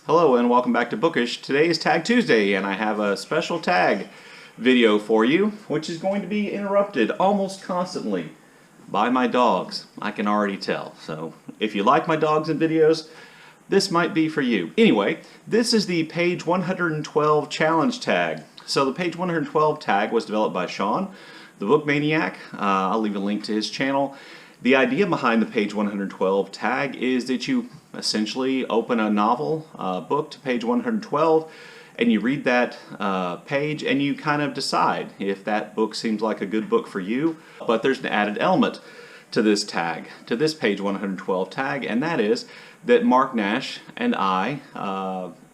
Hello and welcome back to Bookish. Today is Tag Tuesday and I have a special tag video for you, which is going to be interrupted almost constantly by my dogs. I can already tell. So if you like my dogs and videos, this might be for you. Anyway, this is the page 112 challenge tag. So the page 112 tag was developed by Shawn the Book Maniac. I'll leave a link to his channel. The idea behind the page 112 tag is that you essentially open a novel book to page 112 and you read that page and you kind of decide if that book seems like a good book for you. But there's an added element to this tag, to this page 112 tag, and that is that Marc Nash and I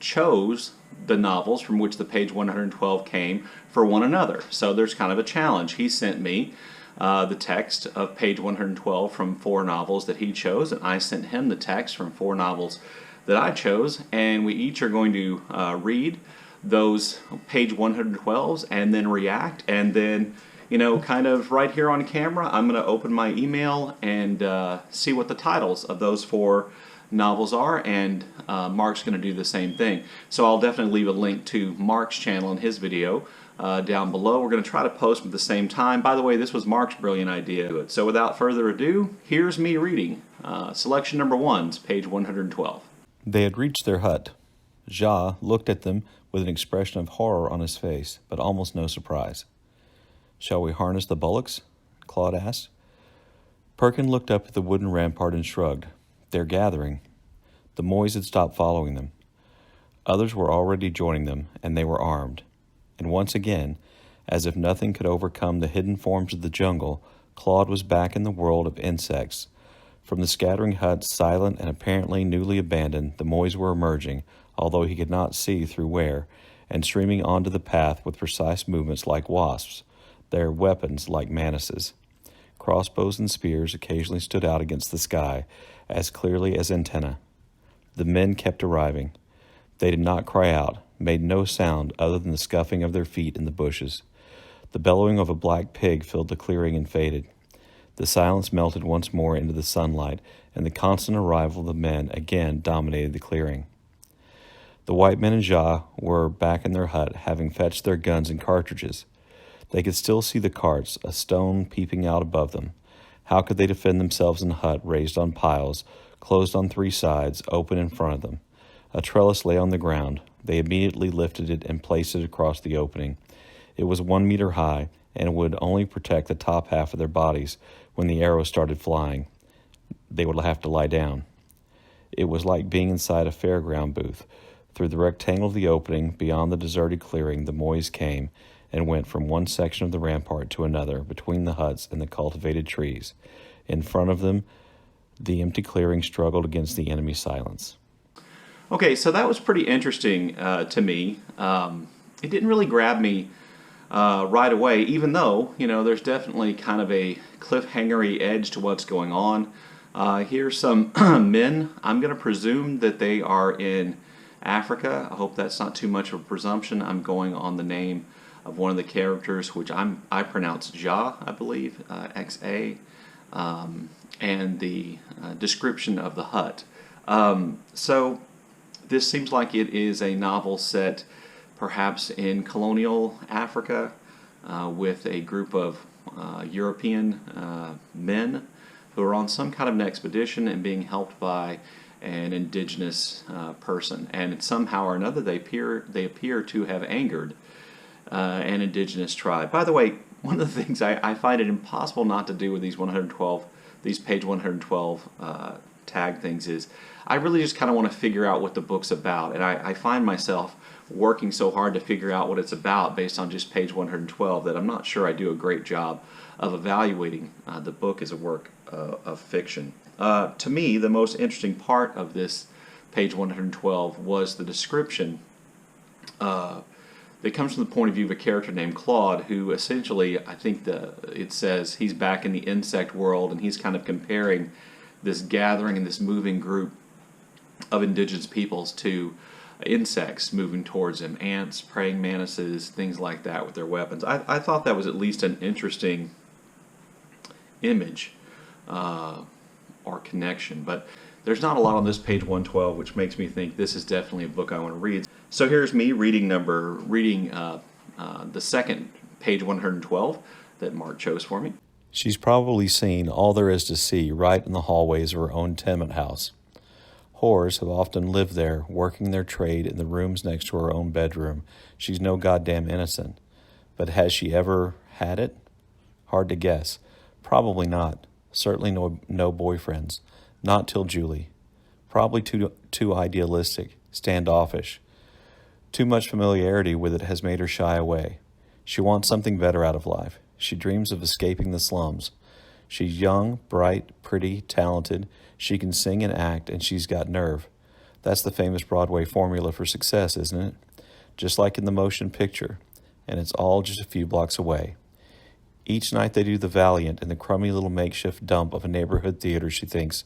chose the novels from which the page 112 came for one another. So there's kind of a challenge. He sent me the text of page 112 from 4 novels that he chose, and I sent him the text from 4 novels that I chose, and we each are going to read those page 112s and then react, and then, you know, kind of right here on camera, I'm going to open my email and see what the titles of those 4 novels are, and Mark's going to do the same thing. So I'll definitely leave a link to Mark's channel and his video down below. We're going to try to post them at the same time. By the way, this was Mark's brilliant idea. So without further ado, here's me reading. Selection number 1, page 112. They had reached their hut. Ja looked at them with an expression of horror on his face, but almost no surprise. "Shall we harness the bullocks?" Claude asked. Perkin looked up at the wooden rampart and shrugged. "They're gathering." The Moys had stopped following them. Others were already joining them, and they were armed. And once again, as if nothing could overcome the hidden forms of the jungle, Claude was back in the world of insects. From the scattering huts, silent and apparently newly abandoned, the Moys were emerging, although he could not see through where, and streaming onto the path with precise movements like wasps, their weapons like manises. Crossbows and spears occasionally stood out against the sky, as clearly as antennae. The men kept arriving. They did not cry out, made no sound other than the scuffing of their feet in the bushes. The bellowing of a black pig filled the clearing and faded. The silence melted once more into the sunlight, and the constant arrival of the men again dominated the clearing. The white men and Ja were back in their hut, having fetched their guns and cartridges. They could still see the carts, a stone peeping out above them. How could they defend themselves in a hut raised on piles, closed on 3 sides, open in front of them? A trellis lay on the ground. They immediately lifted it and placed it across the opening. It was 1 meter high, and would only protect the top half of their bodies when the arrows started flying. They would have to lie down. It was like being inside a fairground booth. Through the rectangle of the opening, beyond the deserted clearing, the Moys came and went from one section of the rampart to another, between the huts and the cultivated trees. In front of them, the empty clearing struggled against the enemy silence. Okay, so that was pretty interesting to me. It didn't really grab me right away, even though, you know, there's definitely kind of a cliffhanger-y edge to what's going on. Here's some men. I'm going to presume that they are in Africa. I hope that's not too much of a presumption. I'm going on the name of one of the characters, which I pronounce Ja, I believe, X-A, and the description of the hut. So this seems like it is a novel set perhaps in colonial Africa with a group of European men who are on some kind of an expedition and being helped by an indigenous person. And somehow or another they appear to have angered an indigenous tribe. By the way, one of the things I find it impossible not to do with these page 112 tag things is I really just kind of want to figure out what the book's about, and I find myself working so hard to figure out what it's about based on just page 112 that I'm not sure I do a great job of evaluating the book as a work of fiction. To me, the most interesting part of this page 112 was the description that comes from the point of view of a character named Claude, who essentially, I think it says he's back in the insect world, and he's kind of comparing this gathering and this moving group of indigenous peoples to insects moving towards him, ants, praying mantises, things like that with their weapons. I thought that was at least an interesting image or connection. But there's not a lot on this page 112, which makes me think this is definitely a book I want to read. So here's me reading the second page 112 that Mark chose for me. She's probably seen all there is to see right in the hallways of her own tenement house. Whores have often lived there, working their trade in the rooms next to her own bedroom. She's no goddamn innocent. But has she ever had it? Hard to guess. Probably not. Certainly no boyfriends. Not till Julie. Probably too idealistic, standoffish. Too much familiarity with it has made her shy away. She wants something better out of life. She dreams of escaping the slums. She's young, bright, pretty, talented. She can sing and act, and she's got nerve. That's the famous Broadway formula for success, isn't it? Just like in the motion picture, and it's all just a few blocks away. Each night they do the Valiant in the crummy little makeshift dump of a neighborhood theater. She thinks,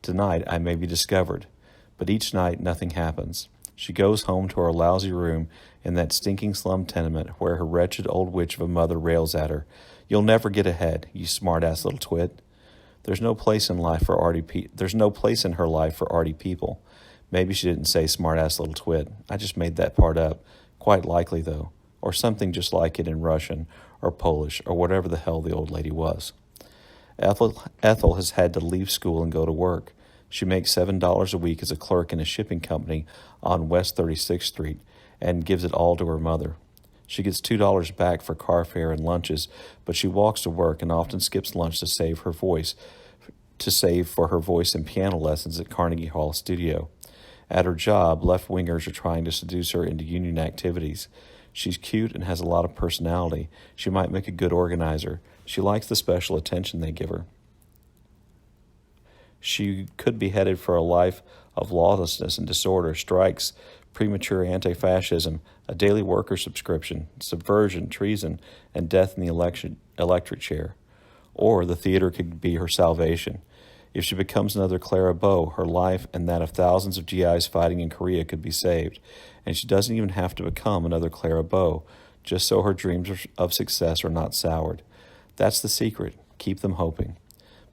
tonight I may be discovered. But each night nothing happens. She goes home to her lousy room in that stinking slum tenement where her wretched old witch of a mother rails at her. You'll never get ahead, you smart-ass little twit. There's no place in her life for arty people. Maybe she didn't say smart-ass little twit. I just made that part up. Quite likely, though. Or something just like it in Russian or Polish or whatever the hell the old lady was. Ethel has had to leave school and go to work. She makes $7 a week as a clerk in a shipping company on West 36th Street and gives it all to her mother. She gets $2 back for car fare and lunches, but she walks to work and often skips lunch to save for her voice in piano lessons at Carnegie Hall Studio. At her job, left-wingers are trying to seduce her into union activities. She's cute and has a lot of personality. She might make a good organizer. She likes the special attention they give her. She could be headed for a life of lawlessness and disorder, strikes, premature anti-fascism, a daily worker subscription, subversion, treason, and death in the electric chair. Or the theater could be her salvation. If she becomes another Clara Bow, her life and that of thousands of GIs fighting in Korea could be saved. And she doesn't even have to become another Clara Bow, just so her dreams of success are not soured. That's the secret. Keep them hoping.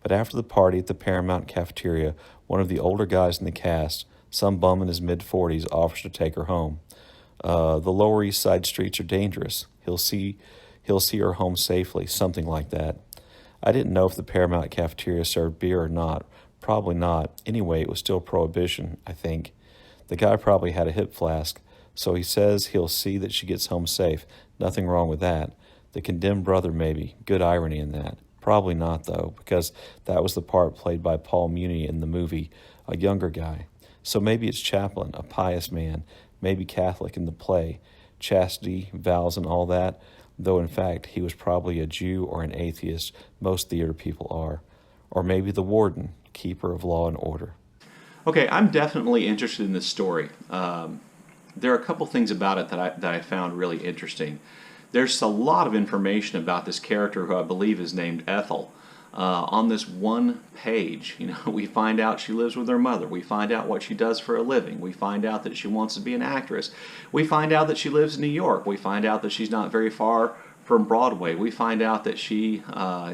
But after the party at the Paramount cafeteria, one of the older guys in the cast, some bum in his mid-40s, offers to take her home. The Lower East Side streets are dangerous. He'll see her home safely, something like that. I didn't know if the Paramount cafeteria served beer or not. Probably not. Anyway, it was still prohibition, I think. The guy probably had a hip flask, so he says he'll see that she gets home safe. Nothing wrong with that. The condemned brother, maybe. Good irony in that. Probably not, though, because that was the part played by Paul Muni in the movie, a younger guy. So maybe it's Chaplin, a pious man, maybe Catholic in the play, chastity, vows, and all that, though in fact he was probably a Jew or an atheist. Most theater people are. Or maybe the warden, keeper of law and order. Okay, I'm definitely interested in this story. There are a couple things about it that I found really interesting. There's a lot of information about this character who I believe is named Ethel. On this one page, we find out she lives with her mother. We find out what she does for a living. We find out that she wants to be an actress. We find out that she lives in New York. We find out that she's not very far from Broadway. We find out that she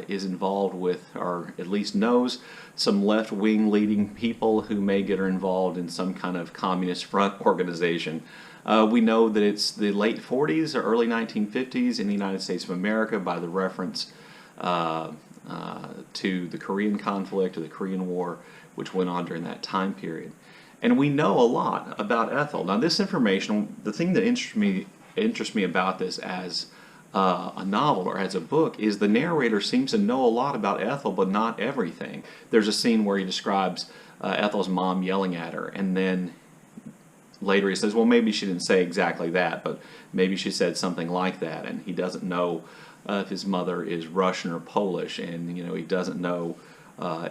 is involved with, or at least knows, some left-wing leading people who may get her involved in some kind of communist front organization. We know that it's the late 40s or early 1950s in the United States of America by the reference to the Korean conflict or the Korean War, which went on during that time period. And we know a lot about Ethel. Now, this information, the thing that interests me about this as a novel or as a book is the narrator seems to know a lot about Ethel, but not everything. There's a scene where he describes Ethel's mom yelling at her, and then later he says, well, maybe she didn't say exactly that, but maybe she said something like that, and he doesn't know if his mother is Russian or Polish, and he doesn't know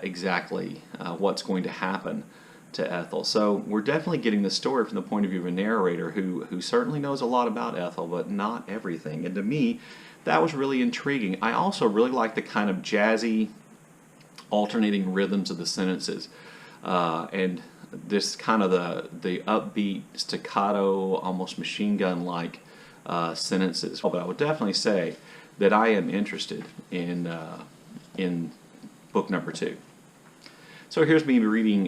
exactly what's going to happen to Ethel. So we're definitely getting the story from the point of view of a narrator who certainly knows a lot about Ethel, but not everything. And to me, that was really intriguing. I also really like the kind of jazzy, alternating rhythms of the sentences, and this kind of the upbeat, staccato, almost machine gun-like sentences. But I would definitely say that I am interested in book number 2. So here's me reading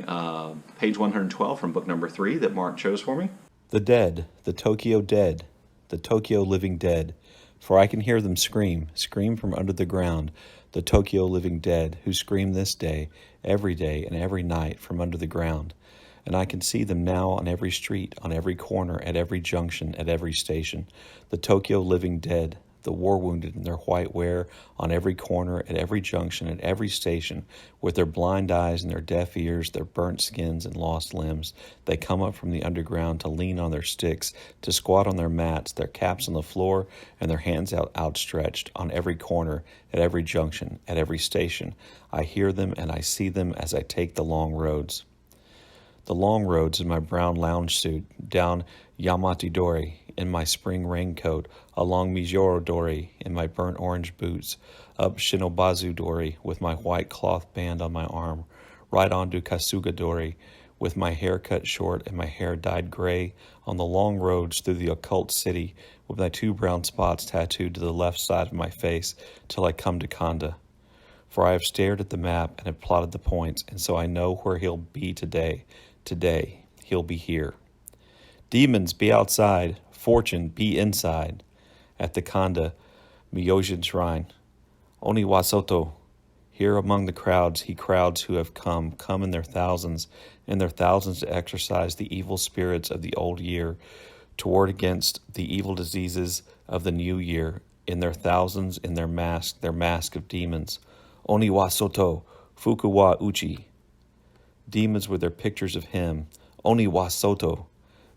page 112 from book number 3 that Mark chose for me. The dead, the Tokyo dead, the Tokyo living dead, for I can hear them scream, scream from under the ground, the Tokyo living dead, who scream this day and every night from under the ground. And I can see them now on every street, on every corner, at every junction, at every station, the Tokyo living dead, the war-wounded in their white wear, on every corner, at every junction, at every station, with their blind eyes and their deaf ears, their burnt skins and lost limbs. They come up from the underground to lean on their sticks, to squat on their mats, their caps on the floor, and their hands outstretched, on every corner, at every junction, at every station. I hear them and I see them as I take the long roads. The long roads in my brown lounge suit, down Yamate-dori in my spring raincoat, along Mijoro-dori in my burnt orange boots, up Shinobazu-dori with my white cloth band on my arm, right onto Kasuga-dori with my hair cut short and my hair dyed gray, on the long roads through the occult city with my 2 brown spots tattooed to the left side of my face till I come to Kanda. For I have stared at the map and have plotted the points, and so I know where he'll be today. Today, he'll be here. Demons, be outside. Fortune, be inside. At the Kanda Myojin Shrine. Oniwasoto. Here among the crowds, he crowds who have come in their thousands to exorcise the evil spirits of the old year, to ward against the evil diseases of the new year, in their thousands, in their mask of demons. Oniwasoto, Fukuwa Uchi. Demons with their pictures of him, Oniwa Soto.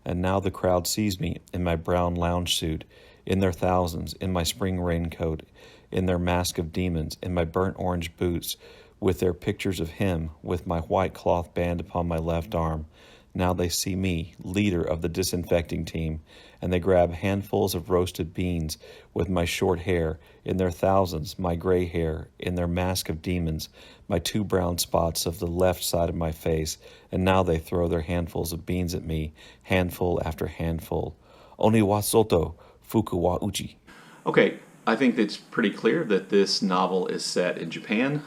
And now the crowd sees me in my brown lounge suit, in their thousands, in my spring raincoat, in their mask of demons, in my burnt orange boots, with their pictures of him, with my white cloth band upon my left arm. Now they see me, leader of the disinfecting team, and they grab handfuls of roasted beans with my short hair, in their thousands, my gray hair, in their mask of demons, my 2 brown spots of the left side of my face, and now they throw their handfuls of beans at me, handful after handful. Oniwa Soto, Fukuwa Uchi. Okay, I think it's pretty clear that this novel is set in Japan,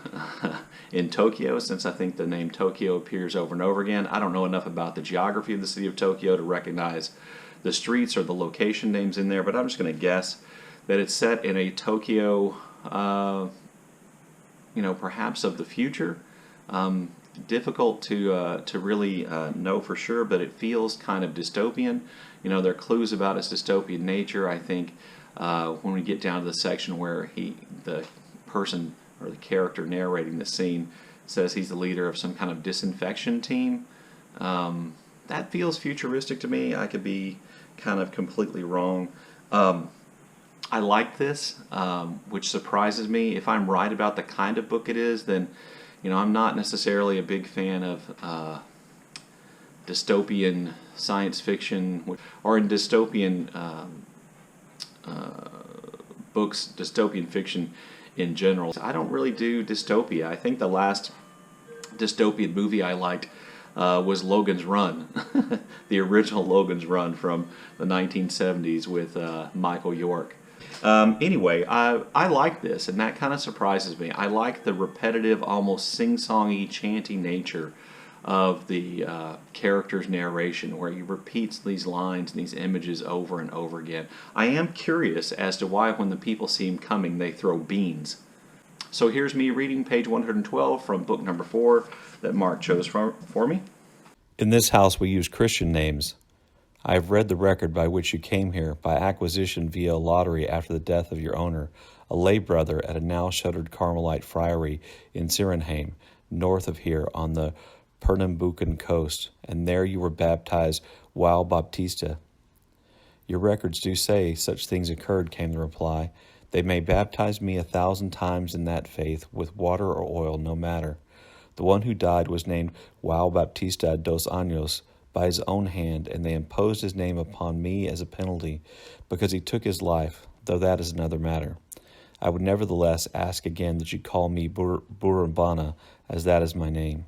in Tokyo, since I think the name Tokyo appears over and over again. I don't know enough about the geography of the city of Tokyo to recognize the streets or the location names in there, but I'm just going to guess that it's set in a Tokyo, perhaps of the future. Difficult to really know for sure, but it feels kind of dystopian. There are clues about its dystopian nature. I think when we get down to the section where the person or the character narrating the scene says he's the leader of some kind of disinfection team, that feels futuristic to me. I could be kind of completely wrong. I like this, which surprises me. If I'm right about the kind of book it is, then I'm not necessarily a big fan of dystopian science fiction, or in dystopian books, dystopian fiction in general. I don't really do dystopia. I think the last dystopian movie I liked was Logan's Run, the original Logan's Run from the 1970s with Michael York. Anyway, I like this, and that kind of surprises me. I like the repetitive, almost sing-songy, chanty nature of the character's narration, where he repeats these lines and these images over and over again. I am curious as to why when the people see him coming, they throw beans. So here's me reading page 112 from book number 4 that Mark chose for me. In this house we use Christian names. I have read the record by which you came here, by acquisition via a lottery after the death of your owner, a lay brother at a now-shuttered Carmelite friary in Sirenheim, north of here on the Pernambucan coast, and there you were baptized João Baptista. Your records do say such things occurred, came the reply. They may baptize me 1,000 times in that faith, with water or oil, no matter. The one who died was named João Baptista dos Anjos by his own hand, and they imposed his name upon me as a penalty, because he took his life, though that is another matter. I would nevertheless ask again that you call me Burambana, as that is my name.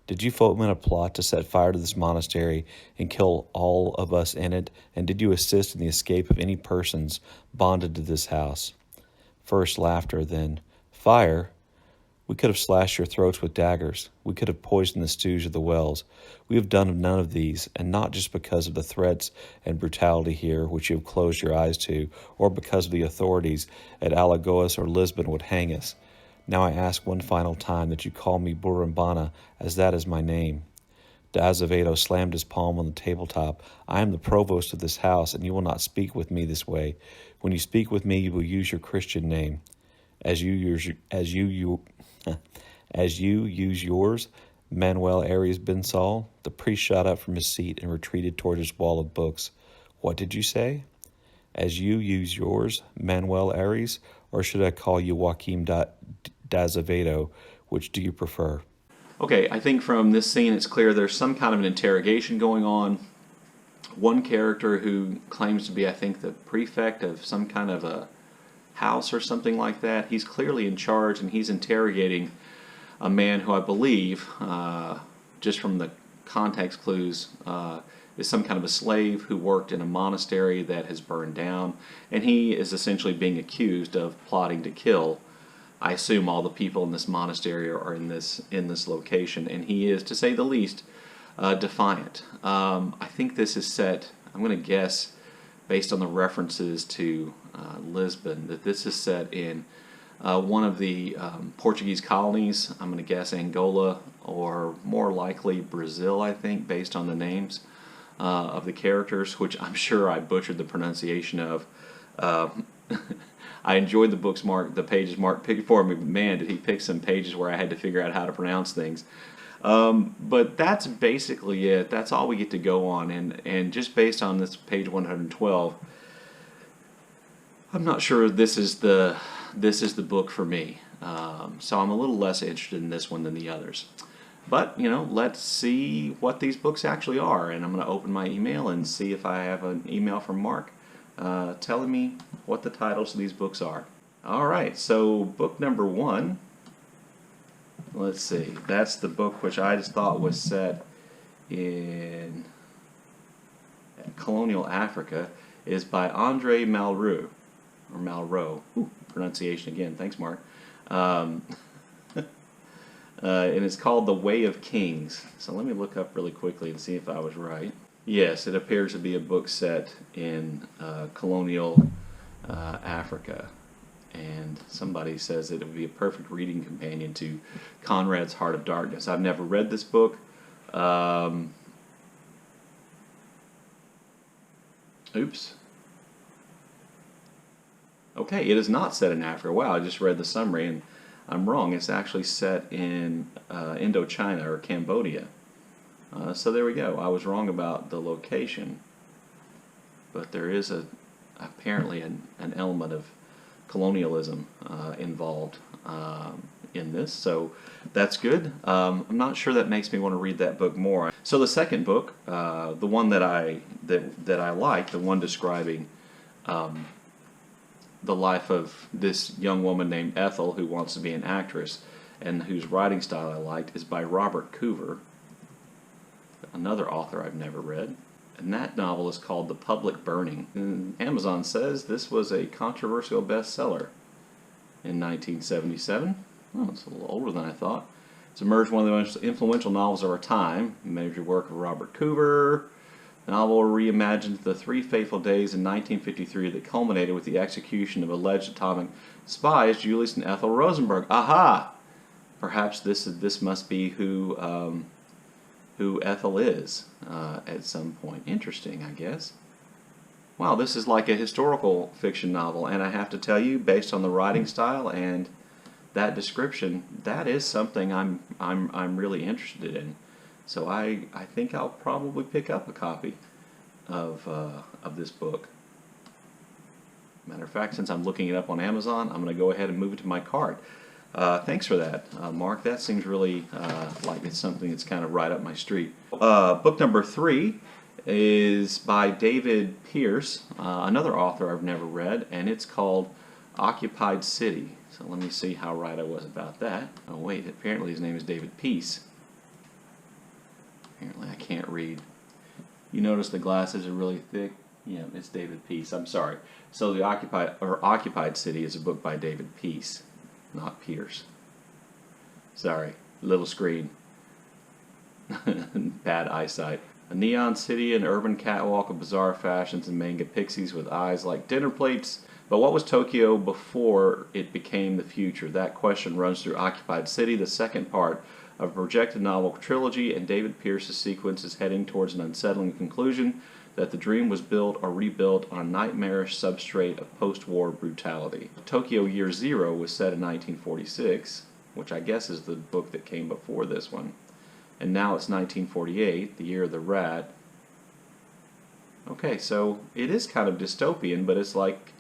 Did you foment a plot to set fire to this monastery and kill all of us in it, and did you assist in the escape of any persons bonded to this house? First laughter, then fire. We could have slashed your throats with daggers. We could have poisoned the stews of the wells. We have done none of these, and not just because of the threats and brutality here which you have closed your eyes to, or because of the authorities at Alagoas or Lisbon would hang us. Now I ask one final time that you call me Burambana, as that is my name. De Azevedo slammed his palm on the tabletop. I am the provost of this house, and you will not speak with me this way. When you speak with me, you will use your Christian name. As you use yours, Manuel Arias Ben Saul. The priest shot up from his seat and retreated toward his wall of books. What did you say? As you use yours, Manuel Arias, or should I call you Joaquim Azevedo? Which do you prefer? Okay, I think from this scene it's clear there's some kind of an interrogation going on. One character who claims to be, I think, the prefect of some kind of a house or something like that. He's clearly in charge, and he's interrogating a man who I believe, just from the context clues, is some kind of a slave who worked in a monastery that has burned down, and he is essentially being accused of plotting to kill, I assume, all the people in this monastery are in this location, and he is, to say the least, defiant. I think this is set, I'm going to guess, based on the references to Lisbon, that this is set in one of the Portuguese colonies. I'm going to guess Angola, or more likely Brazil, I think, based on the names of the characters, which I'm sure I butchered the pronunciation of. I enjoyed the pages Mark picked for me, but man, did he pick some pages where I had to figure out how to pronounce things. But that's basically it. That's all we get to go on, and just based on this page 112, I'm not sure this is the book for me. So I'm a little less interested in this one than the others. But, let's see what these books actually are, and I'm going to open my email and see if I have an email from Mark telling me what the titles of these books are. All right, so book number 1. Let's see. That's the book which I just thought was set in colonial Africa. Is by Andre Malraux, or Malraux. Ooh, pronunciation again. Thanks, Mark. And it's called The Way of Kings. So let me look up really quickly and see if I was right. Yes, it appears to be a book set in colonial Africa. And somebody says that it would be a perfect reading companion to Conrad's Heart of Darkness. I've never read this book. Oops. Okay, it is not set in Africa. Wow, I just read the summary and I'm wrong. It's actually set in Indochina or Cambodia. So there we go. I was wrong about the location. But there is apparently an element of colonialism involved in this, so that's good. I'm not sure that makes me want to read that book more. So the second book, the one that I like, the one describing the life of this young woman named Ethel who wants to be an actress and whose writing style I liked, is by Robert Coover, another author I've never read. And that novel is called The Public Burning. And Amazon says this was a controversial bestseller in 1977. Oh, it's a little older than I thought. It's emerged one of the most influential novels of our time. Major work of Robert Coover. The novel reimagined the 3 fateful days in 1953 that culminated with the execution of alleged atomic spies Julius and Ethel Rosenberg. Aha! Perhaps this must be who Ethel is at some point. Interesting, I guess. Wow, this is like a historical fiction novel, and I have to tell you, based on the writing style and that description, that is something I'm really interested in. So I think I'll probably pick up a copy of this book. Matter of fact, since I'm looking it up on Amazon, I'm going to go ahead and move it to my cart. Thanks for that, Mark. That seems really like it's something that's kind of right up my street. Book number 3 is by David Pierce, another author I've never read, and it's called Occupied City. So let me see how right I was about that. Oh wait, apparently his name is David Peace. Apparently I can't read. You notice the glasses are really thick? Yeah, it's David Peace. I'm sorry. So the Occupied City is a book by David Peace, not Pierce. Sorry, little screen. Bad eyesight. A neon city, an urban catwalk of bizarre fashions and manga pixies with eyes like dinner plates. But what was Tokyo before it became the future? That question runs through Occupied City, the second part of a projected novel trilogy, and David Pierce's sequence is heading towards an unsettling conclusion that the dream was built or rebuilt on a nightmarish substrate of post-war brutality. Tokyo Year Zero was set in 1946, which I guess is the book that came before this one. And now it's 1948, the year of the rat. Okay, so it is kind of dystopian, but it's like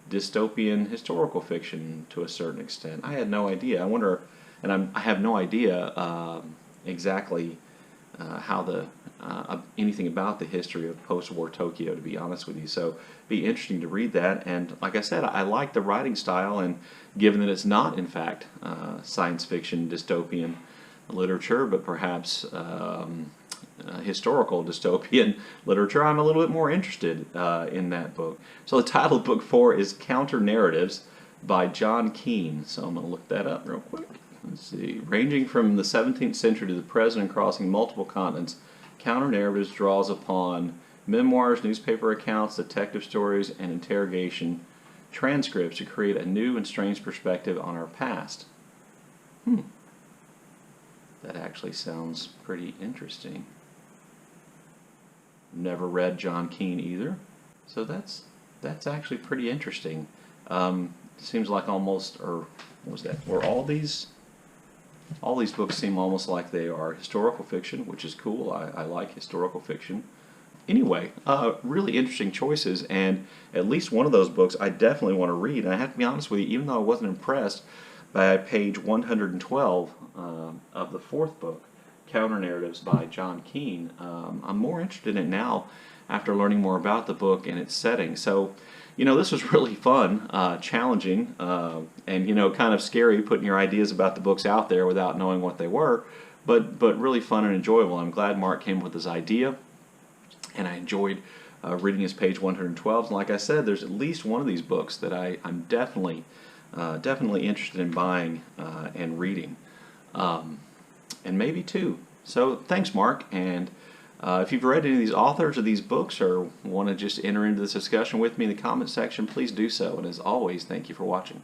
dystopian historical fiction to a certain extent. I had no idea. I wonder, and I have no idea exactly how anything about the history of post-war Tokyo, to be honest with you. So it'd be interesting to read that. And like I said, I like the writing style, and given that it's not, in fact, science fiction dystopian literature, but perhaps historical dystopian literature, I'm a little bit more interested in that book. So the title of book 4 is Counter Narratives by John Keane. So I'm going to look that up real quick. Let's see. Ranging from the 17th century to the present and crossing multiple continents, Counter Narratives draws upon memoirs, newspaper accounts, detective stories, and interrogation transcripts to create a new and strange perspective on our past. That actually sounds pretty interesting. Never read John Keane either, so that's actually pretty interesting. Seems like almost, or what was that? Were all these books seem almost like they are historical fiction, which is cool. I like historical fiction. Anyway, really interesting choices, and at least one of those books I definitely want to read. And I have to be honest with you, even though I wasn't impressed by page 112 of the fourth book, Counter Narratives by John Keane, I'm more interested in it now after learning more about the book and its setting. So, this was really fun, challenging, and, kind of scary putting your ideas about the books out there without knowing what they were, but really fun and enjoyable. I'm glad Mark came up with this idea, and I enjoyed reading his page 112. And like I said, there's at least one of these books that I'm definitely interested in buying and reading, and maybe two. So thanks, Mark. And if you've read any of these authors or these books, or want to just enter into this discussion with me in the comment section, please do so. And as always, thank you for watching.